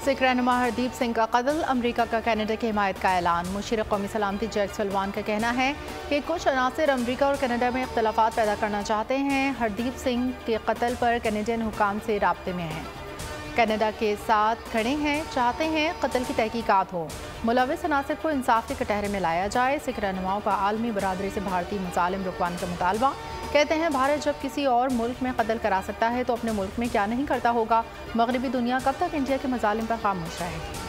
सिख रहनुमा हरदीप सिंह का कत्ल, अमरीका का कनाडा की हिमायत का ऐलान। मुशीर कौमी सलामती जैक सलवान का कहना है कि कुछ अनासिर अमरीका और कनाडा में इख्तलाफात पैदा करना चाहते हैं। हरदीप सिंह के कत्ल पर कैनेडियन हुकाम से राब्ते में हैं, कनाडा के साथ खड़े हैं, चाहते हैं कत्ल की तहकीकात हो, मुलविस अनासिर को इंसाफ के कटहरे में लाया जाए। सिख रहनुमाओं का आलमी बरादरी से भारतीय मुजालिम रुकवाने का मुतालबा। कहते हैं भारत जब किसी और मुल्क में कत्ल करा सकता है तो अपने मुल्क में क्या नहीं करता होगा। मगरबी दुनिया कब तक इंडिया के मजालिम पर खामोश रहेगी।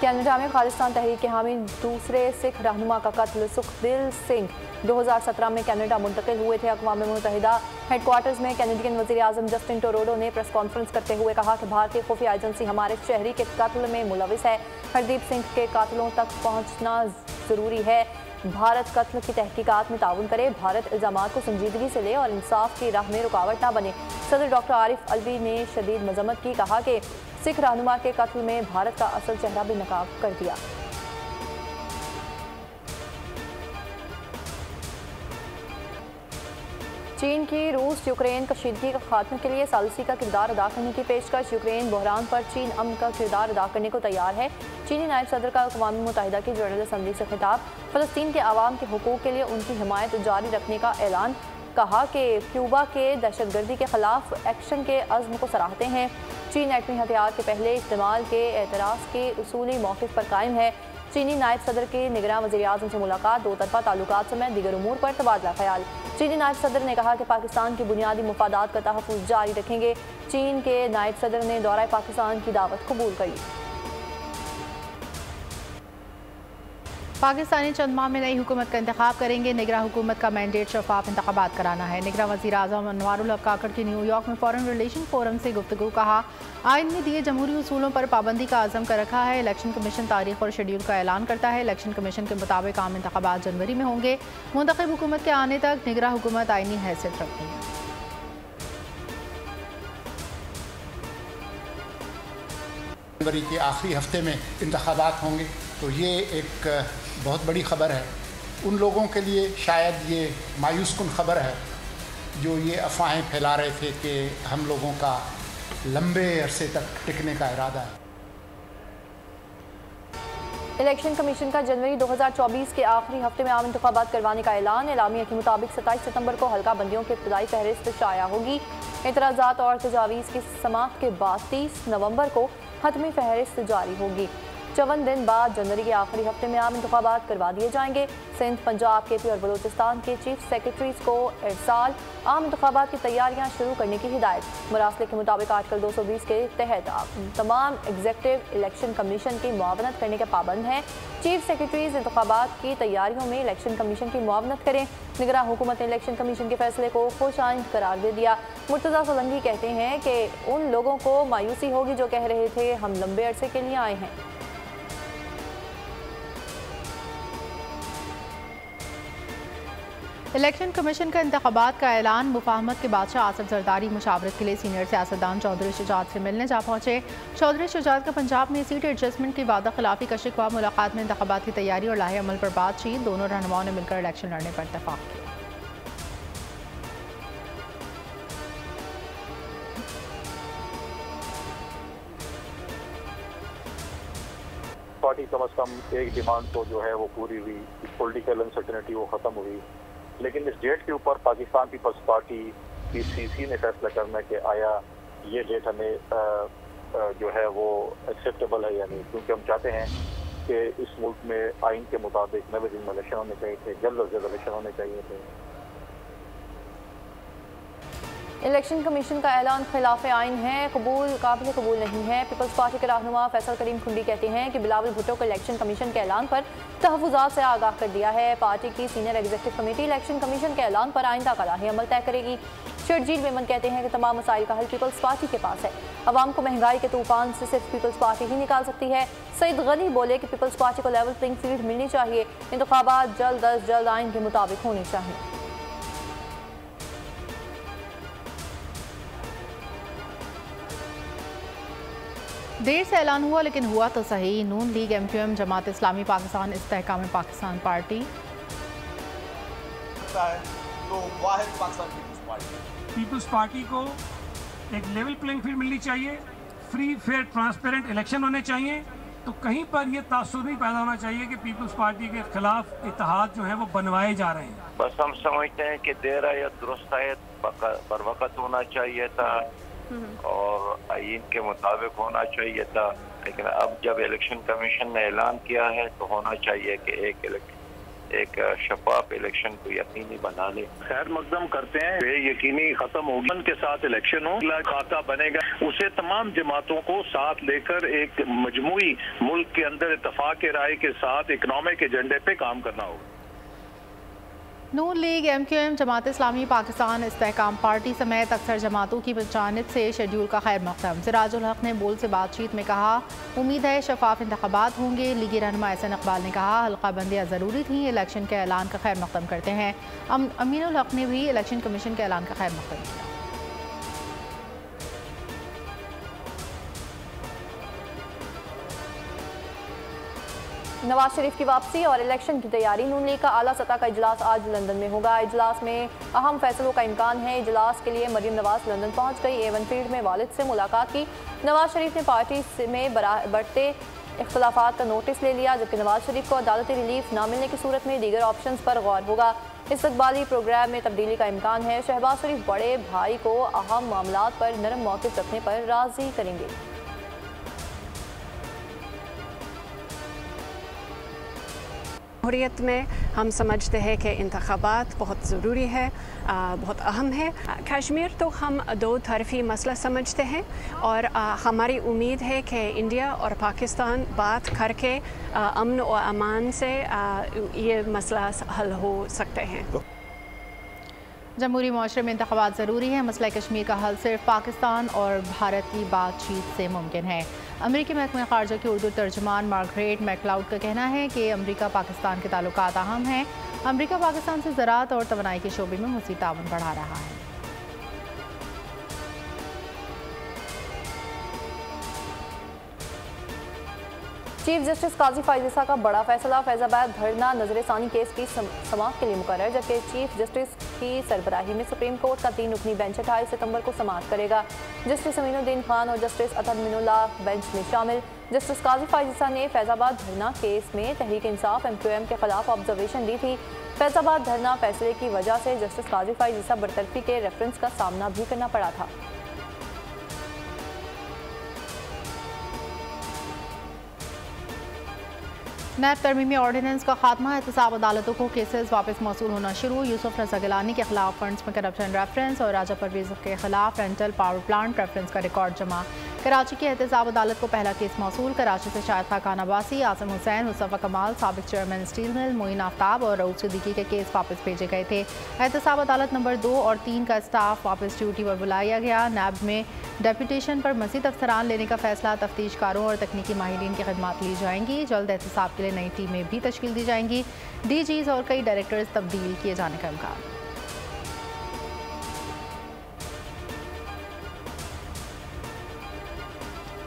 कनाडा में खालिस्तान तहरीक के हामी दूसरे सिख रहनुमा का कत्ल। सुखदिल सिंह 2017 में कनाडा मुंतकिल हुए थे। अक़वाम मुत्तहिदा हेडक्वार्टर्स में कैनेडियन वज़ीर आज़म जस्टिन ट्रूडो ने प्रेस कॉन्फ्रेंस करते हुए कहा कि भारतीय खुफिया एजेंसी हमारे शहरी के कत्ल में मुलविस है। हरदीप सिंह के कातिलों तक पहुँचना ज़रूरी है। भारत कत्ल की तहकीकात में ताउन करे, भारत इल्ज़ामात को संजीदगी से ले और इंसाफ की राह में रुकावट ना बने। सदर डॉक्टर आरिफ अलवी ने शदीद मजम्मत की, कहा कि सिख रहनुमा के कत्ल में भारत का असल चेहरा भी नकाब कर दिया। चीन की रूस यूक्रेन कशीदगी के खात्मे के लिए सालिसी का किरदार अदा करने की पेशकश। यूक्रेन बहरान पर चीन अमन का किरदार अदा करने को तैयार है। चीनी नायब सदर का अक़वाम मुत्तहिदा की जनरल असम्बली से खिताब। फ़लस्तीन के आवाम के हुकूक़ के लिए उनकी हिमायत जारी रखने का ऐलान। कहा कि क्यूबा के दहशतगर्दी के खिलाफ एक्शन के अज़्म को सराहते हैं। चीन एटमी हथियार के पहले इस्तेमाल के एतराज़ के उसूली मौक़िफ़ पर कायम है। चीनी नायब सदर के निगरान वज़ीर आज़म से मुलाकात, दो तरफ़ा ताल्लुकात समेत दीगर उमूर पर तबादला ख्याल। चीनी नायब सदर ने कहा कि पाकिस्तान के बुनियादी मुफादात का तहफ़्फ़ुज़ जारी रखेंगे। चीन के नायब सदर ने दौरा पाकिस्तान की दावत कबूल करी। पाकिस्तानी चंद माह में नई हुकूमत का इंतखाब करेंगे। निगरान हुकूमत का मैंडेट शफाफ इंतखाबात कराना है। निगरान वज़ीर आज़म अनवारुल हक काकड़ की न्यूयॉर्क में फॉरेन रिलेशन फोरम से गुफ्तगू। कहा, आइन में दिए जमहूरी उसूलों पर पाबंदी का आज़म कर रखा है। इलेक्शन कमीशन तारीख और शेड्यूल का ऐलान करता है। इलेक्शन कमीशन के मुताबिक आम इंतखाबात जनवरी में होंगे। मुंतखब हुकूमत के आने तक निगरान हुकूमत आइनी हैसियत रखती है। जनवरी के आखिरी हफ्ते में इंतखाबात होंगे, तो ये एक बहुत बड़ी ख़बर है। उन लोगों के लिए शायद ये मायूस कुन ख़बर है जो ये अफवाहें फैला रहे थे कि हम लोगों का लंबे अरसे तक टिकने का इरादा है। इलेक्शन कमीशन का जनवरी 2024 के आखिरी हफ्ते में आम इंतखाबात करवाने का ऐलान। एलामिया के मुताबिक 27 सितंबर को हल्का बंदियों की इब्तदाई फहरिस्त शाया होगी। एतराज़ात और तजावीज़ की समाअत के बाद 30 नवंबर को हतमी फहरिस्त जारी होगी। 54 दिन बाद जनवरी के आखिरी हफ्ते में आम इंतखाबात करवा दिए जाएंगे। सिंध, पंजाब, केपी और बलूचिस्तान के चीफ सेक्रेटरीज को इरसाल आम इंतखाबात की तैयारियां शुरू करने की हिदायत। मुरासले के मुताबिक आर्टिकल 220 के तहत तमाम एग्जीक्यूटिव इलेक्शन कमीशन की मुआवनत करने के पाबंद हैं। चीफ सेक्रेटरीज इंतखाबात की तैयारियों में इलेक्शन कमीशन की मुआवनत करें। निगरान हुकूमत ने इलेक्शन कमीशन के फैसले को खुशाइंद करार दे दिया। मुर्तज़ा सोलंकी कहते हैं कि उन लोगों को मायूसी होगी जो कह रहे थे हम लंबे अरसे के लिए आए हैं। इलेक्शन कमीशन का इंतखाबात का ऐलान। मुफाहमत के बादशाह आसिफ जरदारी मुशावरत के लिए सीनियर सियासतदान चौधरी शुजात से मिलने जा पहुंचे। चौधरी शुजात का पंजाब में सीट एडजस्टमेंट की वादा खिलाफी का शिकवा। मुलाकात में इंतखाबात की तैयारी और लाहे अमल पर बातचीत। दोनों रहनुमाओं ने मिलकर इलेक्शन लड़ने पर इत्तेफाक किया। पार्टी कम अज़ कम एक डिमांड तो जो है वो पूरी हुई, पॉलिटिकल अनसर्टेनिटी वो ख़त्म हुई, लेकिन इस डेट के ऊपर पाकिस्तान पीपल्स पार्टी PCC ने फैसला करना कि आया ये डेट हमें जो है वो एक्सेप्टेबल है या नहीं, क्योंकि हम चाहते हैं कि इस मुल्क में आइन के मुताबिक 90 दिन में इलेक्शन होने चाहिए थे, जल्द अज जल्द इलेक्शन होने चाहिए थे। इलेक्शन कमीशन का ऐलान खिलाफ आइन है, काबिल कबूल नहीं है। पीपल्स पार्टी के रहनुमा फैसल करीम खुंडी कहते हैं कि बिलावल भुट्टो को इलेक्शन कमीशन के ऐलान पर तहफ़्फ़ुज़ात से आगाह कर दिया है। पार्टी की senior executive committee election commission के ऐलान पर आइंदा का राह अमल तय करेगी। शर्जील मेमन कहते हैं कि तमाम मसाइल का हल पीपल्स पार्टी के पास है। अवाम को महंगाई के तूफान से सिर्फ पीपल्स पार्टी ही निकाल सकती है। सईद गनी बोले कि पीपल्स पार्टी को लेवल प्लेइंग फील्ड मिलनी चाहिए। इंतखाबात जल्द अज जल्द आइन के मुताबिक होने चाहिए। देर से ऐलान हुआ लेकिन हुआ तो सही। नून लीग, MQM, जमात इस्लामी पाकिस्तान, इस्तेहकाम पाकिस्तान पार्टी तो वाहिद पाकिस्तान पीपल्स पार्टी को एक लेवल प्लेइंग फील्ड मिलनी चाहिए, फ्री फेयर ट्रांसपेरेंट इलेक्शन होने चाहिए। तो कहीं पर ये तासुर नहीं पैदा होना चाहिए कि पीपल्स पार्टी के खिलाफ इत्तेहाद जो है वो बनवाए जा रहे हैं। बस हम समझते हैं कि देर आयत दुरुस्त आयत बर वक्त होना चाहिए था और आईन के मुताबिक होना चाहिए था, लेकिन अब जब इलेक्शन कमीशन ने ऐलान किया है तो होना चाहिए कि एक शफाफ इलेक्शन को यकीनी बना ले। खैर मकदम करते हैं यकीनी खत्म होगी, उनके साथ इलेक्शन हो, खाता बनेगा, उसे तमाम जमातों को साथ लेकर एक मजमूई मुल्क के अंदर इत्तेफाक राय के साथ इकनॉमिक एजेंडे पे काम करना होगा। नून लीग, MQM, जमात इस्लामी पाकिस्तान, इस्तेहकाम पार्टी समेत अक्सर जमातों की जानिब से शेड्यूल का खैर मकदम। सिराजुल हक ने बोल से बातचीत में कहा, उम्मीद है शफाफ इंतखाबात होंगे। लीगी रहनुमा एहसन इकबाल ने कहा, हल्का बंदियाँ ज़रूरी थी, इलेक्शन के ऐलान का खैर मकदम करते हैं। अमीनुल हक ने भी इलेक्शन कमीशन के ऐलान का खैर मकदम किया। नवाज शरीफ की वापसी और इलेक्शन की तैयारी। नून लीग का आला सतह का इजलास आज लंदन में होगा। इजलास में अहम फैसलों का इम्कान है। इजलास के लिए मरीम नवाज लंदन पहुंच गई। एवन फील्ड में वालिद से मुलाकात की। नवाज शरीफ ने पार्टी में बढ़ते इख्तलाफात का नोटिस ले लिया, जबकि नवाज शरीफ को अदालती रिलीफ न मिलने की सूरत में दीगर ऑप्शंस पर गौर होगा। इस्तकबाली प्रोग्राम में तब्दीली का इम्कान है। शहबाज शरीफ बड़े भाई को अहम मामलात पर नरम मौक़िफ़ रखने पर राज़ी करेंगे। जमहूरियत में हम समझते हैं कि इंतखाबात बहुत ज़रूरी है, बहुत अहम है। कश्मीर तो हम दो तरफ़ी मसला समझते हैं और हमारी उम्मीद है कि इंडिया और पाकिस्तान बात करके अमन और अमान से ये मसला हल हो सकते हैं। जमहूरी माशरे में इंतखाबात ज़रूरी है। मसला कश्मीर का हल सिर्फ पाकिस्तान और भारत की बातचीत से मुमकिन है। अमरीकी महकमे ख़ारजा के उर्दू तर्जुमान मार्गरेट मैकलाउड का कहना है कि अमरीका पाकिस्तान के ताल्लुकात अहम हैं। अमरीका पाकिस्तान से ज़राअत और तवानाई के शोबे में मज़ीद ताउन बढ़ा रहा है। चीफ जस्टिस काजी फायज़ ईसा का बड़ा फैसला। फैज़ाबाद धरना नजरसानी केस की समाअत के लिए मुकर्रर, जबकि चीफ जस्टिस की सरबराही में सुप्रीम कोर्ट का 3 रुकनी बेंच 28 सितंबर को समाअत करेगा। जस्टिस अमीनुद्दीन खान और जस्टिस अतहद मिनुल्लाह बेंच में शामिल। जस्टिस काजी फायज़ ईसा ने फैज़ाबाद धरना केस में तहरीक इंसाफ MQM के खिलाफ ऑब्जर्वेशन दी थी। फैज़ाबाद धरना फैसले की वजह से जस्टिस काजी फायज़ ईसा बरतरफी के रेफरेंस का सामना भी करना पड़ा था। नैब तरमीमी ऑर्डिनेंस का खात्मा। एहतसाब अदालतों को केसेस वापस मौसूल होना शुरू। यूसुफ रज़ा गिलानी के खिलाफ फंड्स में करप्शन रेफरेंस और राजा परवेज के खिलाफ रेंटल पावर प्लांट रेफरेंस का रिकॉर्ड जमा। कराची की एहतसाब अदालत को पहला केस मौसूल। कराची से शाहिद खान अब्बासी, आसिम हुसैन, मुस्तफ़ा कमाल, साबिक chairman steel mill, Moin Aftab और रऊफ सिद्दीकी के केस वापस भेजे गए थे। एहतसाब अदालत नंबर 2 और 3 का स्टाफ वापस ड्यूटी पर बुलाया गया। नैब में डेपुटेशन पर मज़ीद अफसरान लेने का फैसला। तफ्तीशकारों और तकनीकी माहिरीन की खदमात ली जाएंगी। जल्द एहतसाब के लिए नई टीमें भी तश्कील दी जाएंगी। DGs और कई डायरेक्टर्स तब्दील किए जाने का इम्कान।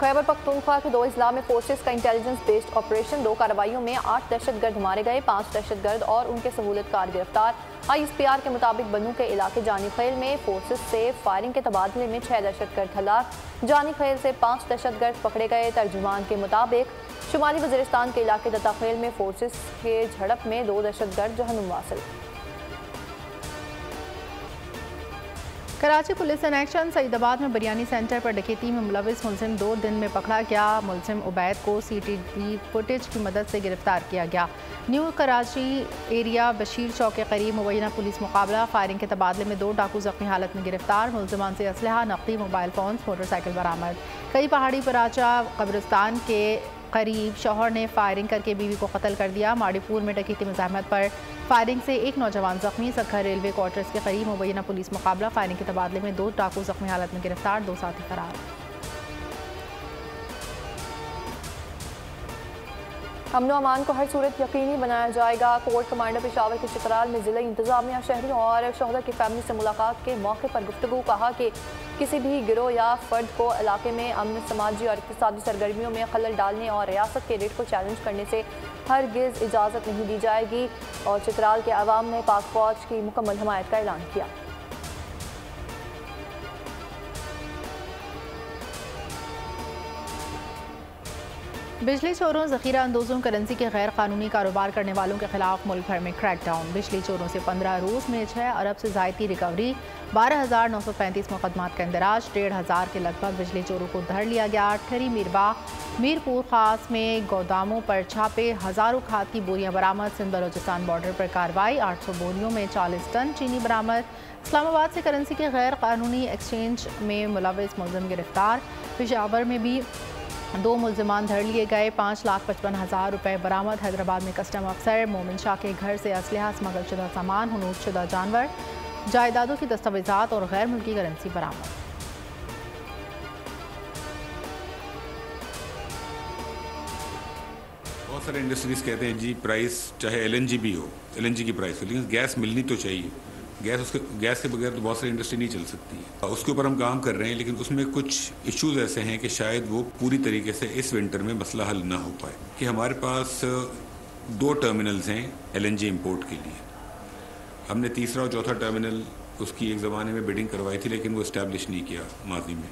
खैबर पख्तूनख्वा के 2 अजला में फोर्सेस का इंटेलिजेंस बेस्ड ऑपरेशन। 2 कार्रवाइयों में 8 दहशतगर्द मारे गए, 5 दहशतगर्द और उनके सहूलतकार गिरफ्तार। ISPR के मुताबिक बनू के इलाके जानी खेल में फोर्सेस से फायरिंग के तबादले में 6 दहशतगर्द हलाक। जानी खेल से 5 दहशतगर्द पकड़े गए। तर्जुमान के मुताबिक शुमाली वज़ीरिस्तान के इलाके दत्ताखेल में फोर्सेस के झड़प में 2 दहशतगर्द जहन्नुम वासिल। Karachi police in action. Saeedabad में बिरयानी सेंटर पर डकैती में मुलविस मुलजिम 2 दिन में पकड़ा गया। मुलजिम उबैद को CCTV फुटेज की मदद से गिरफ्तार किया गया। न्यू कराची एरिया बशीर चौक के करीब मुबैना पुलिस मुकाबला। फायरिंग के तबादले में 2 डाकू जख्मी हालत में गिरफ्तार। मुलजिमान से असलहा, नकदी, मोबाइल फ़ोन, मोटरसाइकिल बरामद। कई पहाड़ी पराचा कब्रिस्तान के करीब शौहर ने फायरिंग करके बीवी को कत्ल कर दिया। माड़ीपुर में डकैती मज़ाहमत पर फायरिंग से 1 नौजवान जख्मी। सखर रेलवे क्वार्टर्स के करीब मुबैना पुलिस मुकाबला। फायरिंग के तबादले में 2 डाकू जख्मी हालत में गिरफ्तार, 2 साथी फरार। अमन अमान को हर सूरत यकीनी बनाया जाएगा। कोर्ट कमांडर पेशावर के चित्राल में ज़िला इंतजामिया शहरियों और शोहदा की फैमिली से मुलाकात के मौके पर गुफ्तगू। कहा कि किसी भी गिरोह या फर्द को इलाके में अमन, समाजी और इक़्तिसादी सरगर्मियों में खलल डालने और रियासत के रेट को चैलेंज करने से हरगिज़ इजाज़त नहीं दी जाएगी। और चित्राल के अवाम ने पाक फौज की मुकम्मल हमायत का ऐलान किया। बिजली चोरों, ज़ख़ीरा अंदोज़ों, करेंसी के गैर कानूनी कारोबार करने वालों के खिलाफ मुल्क भर में क्रैकडाउन। बिजली चोरों से 15 रोज़ में 6 अरब से ज़ायदी रिकवरी, 12,935 मुकदमात का इंदराज, 1,500 के लगभग बिजली चोरों को धर लिया गया। ठहरी मीरबाग मीरपुर खास में गोदामों पर छापे, हज़ारों खाद की बोरियां बरामद। सिंध बलोचिस्तान बॉर्डर पर कार्रवाई, 800 बोरियों में 40 टन चीनी बरामद। इस्लामाबाद से करेंसी के गैर कानूनी एक्सचेंज में मुलविस मुलज़िम गिरफ्तार। पेशावर में भी 2 मुलजमान धर लिए गए, 5,55,000 रुपये बरामद। हैदराबाद में कस्टम अफसर मोमिन शाह के घर से असलहा, स्मगलशुदा सामान, हुनूदशुदा जानवर, जायदादों की दस्तावेजात और गैर मुल्की करेंसी बरामद। बहुत सारे इंडस्ट्रीज कहते हैं जी प्राइस चाहे LNG भी हो, LNG की प्राइस हो, लेकिन गैस मिलनी तो चाहिए। गैस के बगैर तो बहुत सारी इंडस्ट्री नहीं चल सकती है। उसके ऊपर हम काम कर रहे हैं, लेकिन उसमें कुछ इश्यूज ऐसे हैं कि शायद वो पूरी तरीके से इस विंटर में मसला हल ना हो पाए। कि हमारे पास 2 टर्मिनल्स हैं LNG इंपोर्ट के लिए। हमने तीसरा और चौथा टर्मिनल उसकी एक ज़माने में बिडिंग करवाई थी, लेकिन वो इस्टेब्लिश नहीं किया माजी में।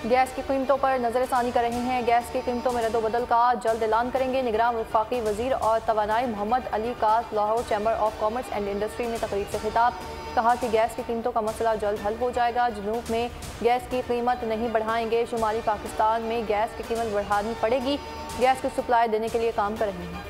गैस की कीमतों पर नज़रसानी कर रहे हैं। गैस की कीमतों में रद्दोबदल का जल्द ऐलान करेंगे। निगरान वफाकी वजीर और तवानाई मोहम्मद अली का Lahore chamber of commerce and industry में तकरीर से खिताब। कहा कि गैस की कीमतों का मसला जल्द हल हो जाएगा। जनूब में गैस की कीमत नहीं बढ़ाएंगे, शुमाली पाकिस्तान में गैस की कीमत बढ़ानी पड़ेगी। गैस की सप्लाई देने के लिए काम कर रहे हैं।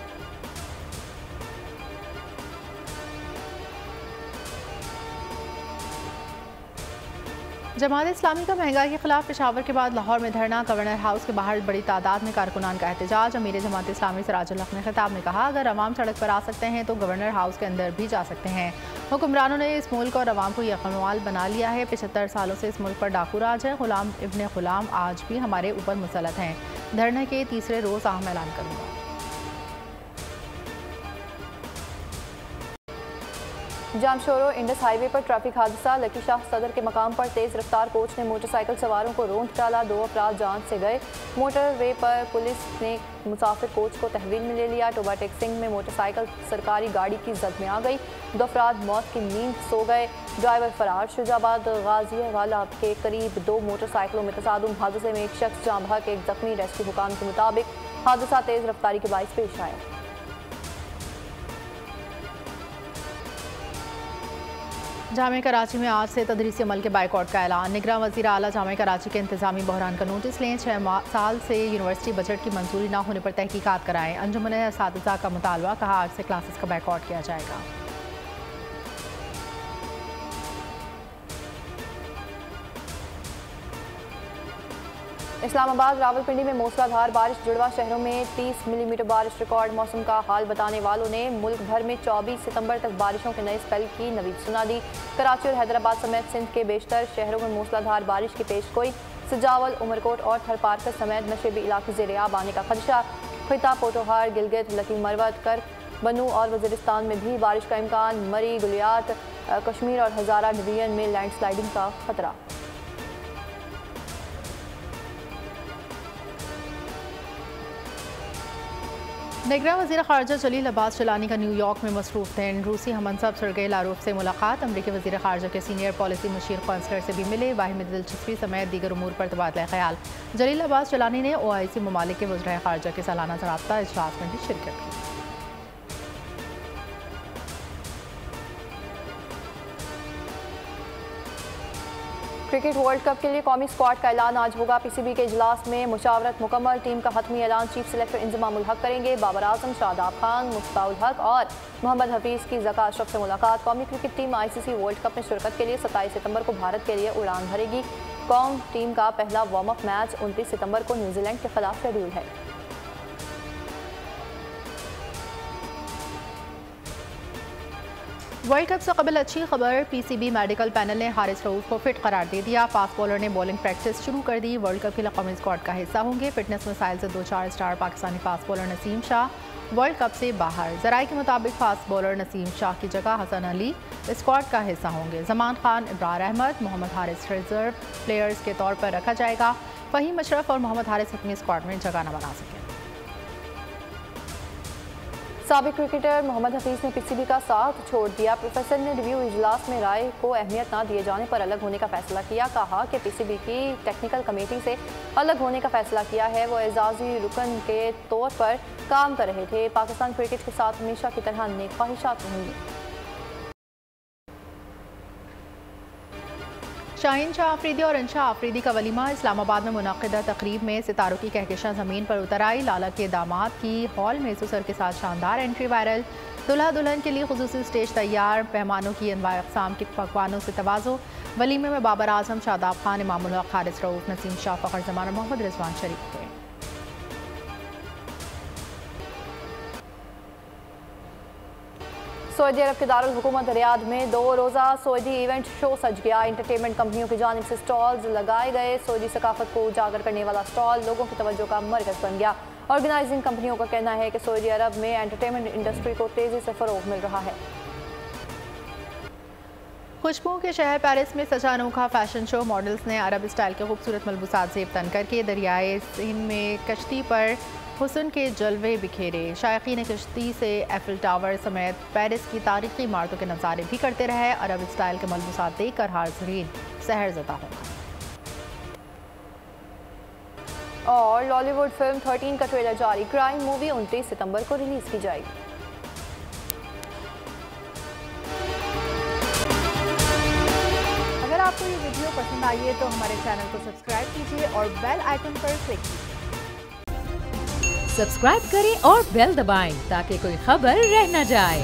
जमात इस्लामी का महंगाई के खिलाफ पेशावर के बाद लाहौर में धरना, गवर्नर हाउस के बाहर बड़ी तादाद में कारकुनान का एहतजाज। अमीर जमात इस्लामी सिराजुल हक ने खिताब में कहा, अगर अवाम सड़क पर आ सकते हैं तो गवर्नर हाउस के अंदर भी जा सकते हैं। हुक्मरानों ने इस मुल्क और अवाम को यकमाल बना लिया है। 75 सालों से इस मुल्क पर डाकू राज है। गुलाम इब्ने गुलाम आज भी हमारे ऊपर मुसलत हैं। धरने के तीसरे रोज़ अहम ऐलान करूँगा। जामशोरो इंडस हाईवे पर ट्रैफिक हादसा। लकी शाह सदर के मकाम पर तेज़ रफ्तार कोच ने मोटरसाइकिल सवारों को रोंद डाला। 2 अफराद जान से गए। मोटरवे पर पुलिस ने मुसाफिर कोच को तहवील में ले लिया। टोबा टेक्सिंग में मोटरसाइकिल सरकारी गाड़ी की जद में आ गई। 2 अफराद मौत की नींद सो गए। ड्राइवर फरार। शुजाबाद गाजियावाला के करीब 2 मोटरसाइकिलों में तसादुम। हादसे में एक शख्स जाँ बहक, एक जख्मी। रेस्क्यू हुकाम के मुताबिक हादसा तेज़ रफ्तारी के बाइस पेश आया। जामे कराची में आज से तदरीसी अमल के बाइकआउट का ऐलान। निगरान वज़ीर आला जामे कराची के इंतजामी बहरान का नोटिस लें। 6 साल से यूनिवर्सिटी बजट की मंजूरी न होने पर तहकीकात कराएं। अंजुमन असातिज़ा का मुतालबा। कहा, आज से क्लासेस का बाइकआउट किया जाएगा। इस्लामाबाद रावलपिंडी में मूसलाधार बारिश। जुड़वा शहरों में 30 मिलीमीटर बारिश रिकॉर्ड। मौसम का हाल बताने वालों ने मुल्क भर में 24 सितंबर तक बारिशों के नए स्पेल की नवीद सुना दी। कराची और हैदराबाद समेत सिंध के बेशतर शहरों में मूसलाधार बारिश की पेशगोई। सजावल, उमरकोट और थरपारकर समेत नशेबी इलाके ज़ेर-ए-आब आने का खदशा। खिता, पोटोहार, गिलगित, लकी मरवत, कर, बनू और वज़ीरिस्तान में भी बारिश का इम्कान। मरी, गुलियात, कश्मीर और हज़ारा डिवीजन में लैंडस्लाइडिंग का खतरा। निगरान वज़ीर ख़ारजा जलील अब्बास जिलानी का न्यूयॉर्क में मसरूफ़ दिन। रूसी हममनसब सर्गेई लारोव से मुलाकात। अमरीकी वज़ीर ख़ारजा के सीनियर पॉलिसी मुशीर काउंसलर से भी मिले। बाहिमी दिलचस्पी समेत दीगर उमूर पर तबादला ख्याल। जलील अब्बास जिलानी ने OIC ममालिक के वज़राए ख़ारजा के सालाना ज़ाब्ता इजलास में भी शिरकत की। क्रिकेट वर्ल्ड कप के लिए कौमी स्क्वाड का ऐलान आज होगा। PCB के इजलास में मुशावरत मुकम्मल। टीम का हतमी ऐलान चीफ सेलेक्टर इंजमाम उल हक करेंगे। बाबर आजम, शादाब खान, मुफ्ताउल हक और मोहम्मद हफीज़ की ज़का अशरफ से मुलाकात। कौमी cricket team ICC world cup में शिरकत के लिए 27 सितंबर को भारत के लिए उड़ान भरेगी। कौम टीम का पहला वार्म अप मैच 29 सितंबर को न्यूजीलैंड के खिलाफ शेड्यूल है। वर्ल्ड कप से कबल अच्छी खबर, पीसीबी मेडिकल पैनल ने हारिस रऊफ को फिट करार दे दिया। फास्ट बॉलर ने बॉलिंग प्रैक्टिस शुरू कर दी। वर्ल्ड कप के लिए कौमी स्क्वाड का हिस्सा होंगे। फिटनेस मिसाइल से 2-4 star Pakistani fast bowler Naseem Shah world cup से बाहर। जराये के मुताबिक फास्ट बॉलर नसीम शाह की जगह हसन अली स्क्वाड का हिस्सा होंगे। जमान खान, इब्रार अहमद, मोहम्मद हारिस रिजर्व प्लेयर्स के तौर पर रखा जाएगा। फहीम अशरफ और मोहम्मद हारिस अपनी स्क्वाड में जगह न बना सके। साबिक क्रिकेटर मोहम्मद हफीज़ ने पीसीबी का साथ छोड़ दिया। प्रोफेसर ने रिव्यू इजलास में राय को अहमियत न दिए जाने पर अलग होने का फैसला किया। कहा कि पीसीबी की टेक्निकल कमेटी से अलग होने का फैसला किया है। वो एजाजी रुकन के तौर पर काम कर रहे थे। पाकिस्तान क्रिकेट के साथ हमेशा की तरह नेक ख्वाहिशात रहेंगी। शाहीन शाह आफरीदी और अंशा आफरीदी का वलीमा। इस्लामाबाद में मुनक़िदा तकरीब में सितारों की कहकशां ज़मीन पर उतर आई। लाला के दामाद की हॉल में सुसर के साथ शानदार एंट्री वायरल। दुल्हा दुल्हन के लिए खुसूसी स्टेज तैयार। मेहमानों की अनवाए अक़साम के पकवानों से तवाज़ो। वलीमे में बाबर आज़म, शादाब खान, इमामुल हक़, हारिस रऊफ, नसीम शाह, फ़खर ज़मान और मोहम्मद रिजवान शरीफ हुए। सऊदी अरब के दारुल हुकूमत रियाद में 2 रोज़ा सऊदी इवेंट शो सज गया। एंटरटेनमेंट कंपनियों की जानिब से स्टॉल्स लगाए गए। सऊदी सकाफत को उजागर करने वाला स्टॉल लोगों की तवज्जो का मरकज़ बन गया। ऑर्गेनाइजिंग कंपनियों का कहना है कि सऊदी अरब में एंटरटेनमेंट इंडस्ट्री को तेज़ी से फ़रोग़ मिल रहा है। खुशबुओं के शहर पेरिस में सजा अनोखा फैशन शो। मॉडल्स ने अरब स्टाइल के खूबसूरत मलबूसात ज़ेब तन करके दरियाए सिंध में कश्ती पर हुस्न के जलवे बिखेरे। शायकीन कश्ती से एफिल टावर समेत पेरिस की तारीखी इमारतों के नज़ारे भी करते रहे। अरब स्टाइल के मलबूसात देखकर हाज़रीन सहरज़दा होगा। और लॉलीवुड फिल्म 13 का ट्रेलर जारी। क्राइम मूवी 29 सितंबर को रिलीज की जाएगी। अगर आपको ये वीडियो पसंद आई है तो हमारे चैनल को सब्सक्राइब कीजिए और बेल आइकन पर क्लिक कीजिए। सब्सक्राइब करें और बेल दबाएं ताकि कोई खबर रह न जाए।